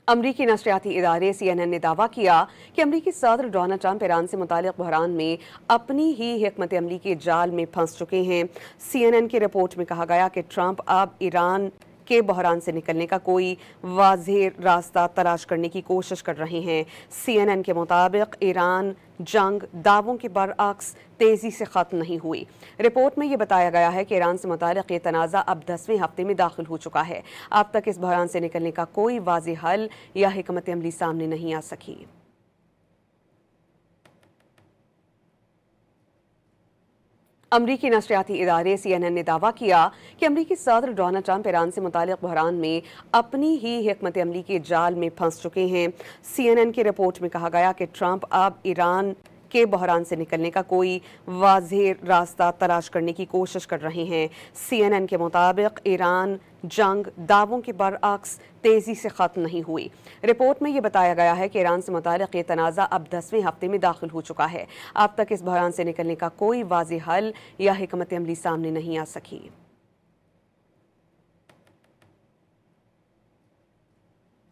अमरीकी नशरियाती इदारे CNN ने दावा किया कि अमरीकी सदर डोनाल्ड ट्रंप ईरान से मुतालिक बहरान में अपनी ही हिकमत अमली के जाल में फंस चुके हैं। CNN की रिपोर्ट में कहा गया कि ट्रंप अब ईरान के बहरान से निकलने का कोई वाज़ेह रास्ता तलाश करने की कोशिश कर रहे हैं। CNN के मुताबिक ईरान जंग दावों के बरअक्स तेज़ी से ख़त्म नहीं हुई। रिपोर्ट में ये बताया गया है कि ईरान से मुतालिक ये तनाज़ा अब 10वें हफ्ते में दाखिल हो चुका है। अब तक इस बहरान से निकलने का कोई वाज़ेह हल या हिकमत अमली सामने नहीं आ सकी। अमरीकी नशरियाती इदारे CNN ने दावा किया कि अमरीकी सदर डोनाल्ड ट्रंप ईरान से मुतालिक बहरान में अपनी ही हिकमत अमली के जाल में फंस चुके हैं। CNN की रिपोर्ट में कहा गया कि ट्रंप अब ईरान के बहरान से निकलने का कोई वाज़ेह रास्ता तलाश करने की कोशिश कर रहे हैं। CNN के मुताबिक ईरान जंग दावों के बरअक्स तेज़ी से ख़त्म नहीं हुई। रिपोर्ट में ये बताया गया है कि ईरान से मुतालिक ये तनाज़ा अब 10वें हफ्ते में दाखिल हो चुका है। अब तक इस बहरान से निकलने का कोई वाज़ेह हल या हिकमत अमली सामने नहीं आ सकी।